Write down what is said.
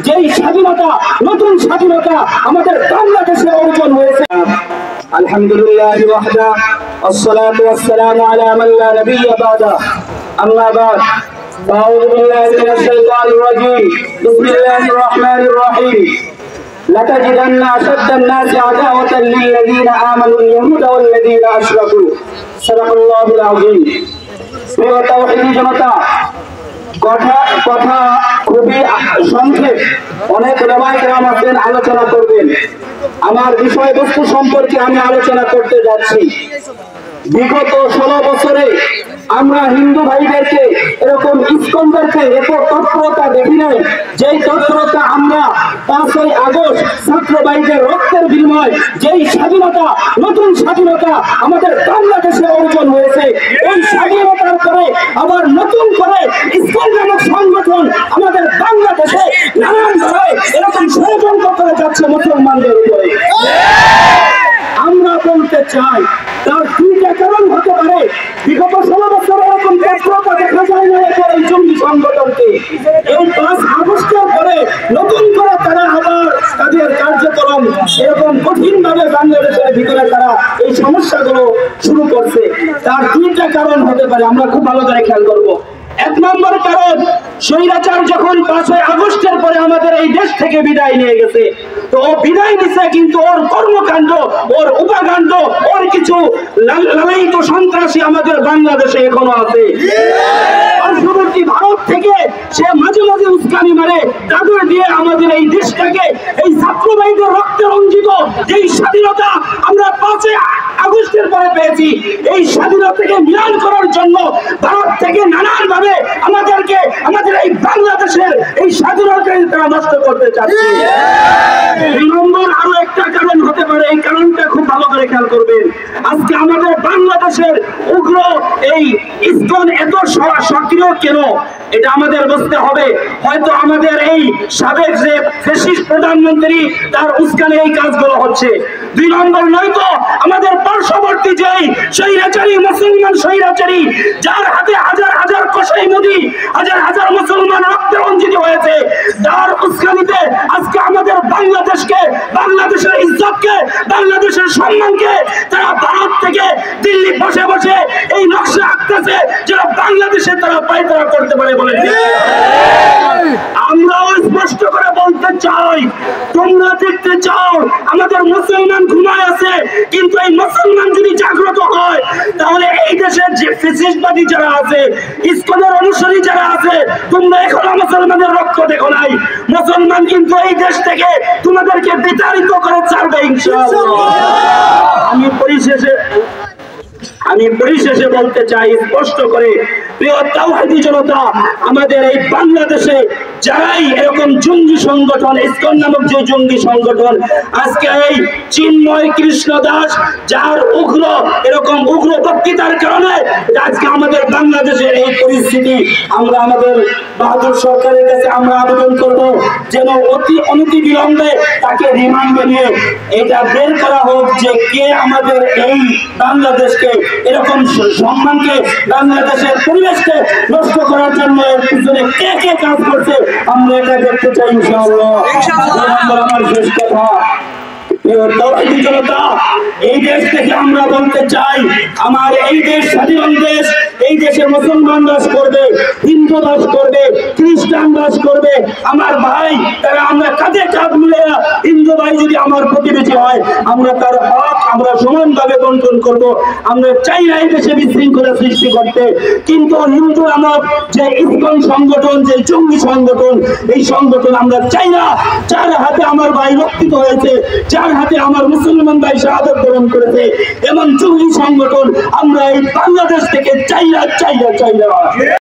যেই স্বাধীনতা, নতুন স্বাধীনতা আমাদের বাংলাদেশে অর্জন হয়েছে। আলহামদুলিল্লাহ ওয়াহদা আসসালাতু ওয়াসসালামু আলা মান লা নাবিয়্যা বা'দা আম্মা বা'দ আউযু বিল্লাহি মিনাশ শাইতানির রাজীম বিসমিল্লাহির রহমানির রহিম لتجدن أشد الناس عداوة للذين آمنوا اليهود والذين أشركوا صدق الله العظيم। প্রিয় তাওহীদি জনতা, কথা খুবই সংক্ষেপ, অনেক উলামায়ে কেরাম আছেন আলোচনা করবেন। আমার বিষয়বস্তু সম্পর্কে আমি আলোচনা করতে যাচ্ছি। বিগত 16 বছরে আমরা হিন্দু ভাইদেরকে এরকম ইসকনদেরকে এত তৎপরতা দেখি নাই, যেই তৎপরতা আমরা 5ই আগস্ট ছাত্র ভাইদের রক্তের বিনিময় যেই স্বাধীনতা, নতুন স্বাধীনতা আমাদের বাংলাদেশে অর্জন হয়েছে, এই স্বাধীনতার পরে আবার নতুন করে ইসকন নামক সংগঠন আমাদের বাংলাদেশে নানানভাবে এরকম ষড়যন্ত্র করে যাচ্ছে মুসলমানদের উপরে। আমরা বলতে চাই তার দুইটা কারণ হতে পারে। বিগত 16 বছর এরকম তৎপরতা দেখা যায় না এই জঙ্গি সংগঠনকে। এই 5 আগস্টের পরে নতুন করে তারা আবার তাদের কার্যক্রম এরকম কঠিনভাবে বাংলাদেশের ভিতরে তারা এই সমস্যাগুলো শুরু করছে। তার দুইটা কারণ হতে পারে, আমরা খুব ভালো করে খেয়াল করবো। 1 নম্বর কারণ, স্বৈরাচার যখন 5ই আগস্টের পরে আমাদের এই দেশ থেকে বিদায় নিয়ে গেছে, তো ও বিদায় নিছে কিন্তু ওর কর্মকাণ্ড, ওর উপাকাণ্ড, ওর কিছু লালায়িত সন্ত্রাসী আমাদের বাংলাদেশে এখনো আছে। পার্শ্ববর্তী ভারত থেকে সে মাঝে মাঝে উস্কানি মারে, তাদের দিয়ে আমাদের এই দেশটাকে এই ছাত্রবাহীদের রক্তে রঞ্জিত যেই স্বাধীনতা আমরা 5ই আগস্টের পরে পেয়েছি, এই স্বাধীনতাকে মিলান করার জন্য ভারত থেকে নানানভাবে আমাদেরকে আমাদের এই বাংলাদেশের এই স্বাধীনতাকে তারা নষ্ট করতে চাচ্ছে। 2 নম্বর আরো একটা কারণ হতে পারে, এই কারণটা খুব ভালো করে খেয়াল করবেন। আজকে আমাদের বাংলাদেশের উগ্র এই ইসকন এত সক্রিয় কেন, এটা আমাদের বুঝতে হবে। হয়তো আমাদের এই সাবেক যে ফ্যাসিস্ট প্রধানমন্ত্রী তার উস্কানে এই কাজগুলো হচ্ছে। 2 নম্বর নয়তো আমাদের পার্শ্ববর্তী যেই স্বৈরাচারী মুসলমান স্বৈরাচারী, যার হাতে হাজার হাজার কসাই মোদি, হাজার হাজার মুসলমান রক্তে রঞ্জিত হয়েছে, তার উস্কানিতে আজকে আমাদের বাংলাদেশকে, বাংলাদেশের ইজ্জতকে, বাংলাদেশের সম্মানকে তারা ভারত থেকে দিল্লি বসে বসে এই নকশা আঁকতেছে যারা বাংলাদেশে তারা পায়তারা করতে পারে বলে। আমরাও স্পষ্ট করে বলতে চাই, তোমরা দেখতে চাও আমাদের মুসলমান ঘুমায় আছে, কিন্তু এই মুসলমান যদি জাগ্রত হয় তাহলে এই দেশের যে ফ্যাসিস্টবাদী যারা আছে, ইসকনের অনুসারী যারা আছে, তোমরা এখনো মুসলমানের রক্ত দেখো নাই। মুসলমান কিন্তু এই দেশ থেকে তোমাদেরকে বিতাড়িত করে ছাড়বে ইনশাআল্লাহ। আমি পরিশেষে বলতে চাই স্পষ্ট করে, প্রিয় তাওহীদি জনতা, আমাদের এই বাংলাদেশে যারাই এরকম জঙ্গি সংগঠন, ইসকন নামক যে জঙ্গি সংগঠন, আজকে এই চিন্ময় কৃষ্ণ দাস যার এরকম উগ্র বক্তৃতার কারণে আজকে আমাদের বাংলাদেশের এই পরিস্থিতি, আমরা আমাদের বাহাদুর সরকারের কাছে আমরা আবেদন করব যেন অনতি বিলম্বে তাকে রিমান্ডে নিয়ে এটা বের করা হোক যে কে আমাদের এই বাংলাদেশকে এরকম সম্মানকে, বাংলাদেশের পরিবেশকে নষ্ট করার জন্য এর পিছনে কে কে কাজ করছে আমরা এটা দেখতে চাই ইনশাআল্লাহ। আমার শেষ কথা, এই দেশ থেকে আমরা বলতে চাই, আমার এই দেশ স্বাধীন দেশ, এই দেশে মুসলমান বাস করবে, হিন্দু বাস করবে, খ্রিস্টান বাস করবে, আমার ভাই তারা আমরা কাঁধে কাঁধ মিলে, হিন্দু ভাই যদি আমার প্রতিবেশী হয় আমরা তার হক আমরা সমানভাবে বন্টন করব। আমরা চাই না এই দেশে বিশৃঙ্খলা সৃষ্টি করতে, কিন্তু হিন্দু নামক যে ইসকন সংগঠন, যে জঙ্গি সংগঠন, এই সংগঠন আমরা চাই না। যার হাতে আমার ভাই রক্ষিত হয়েছে, যার হাতে আমার মুসলমান ভাই শাহাদাত বরণ করেছে, এমন জঙ্গি সংগঠন আমরা এই বাংলাদেশ থেকে চাই না।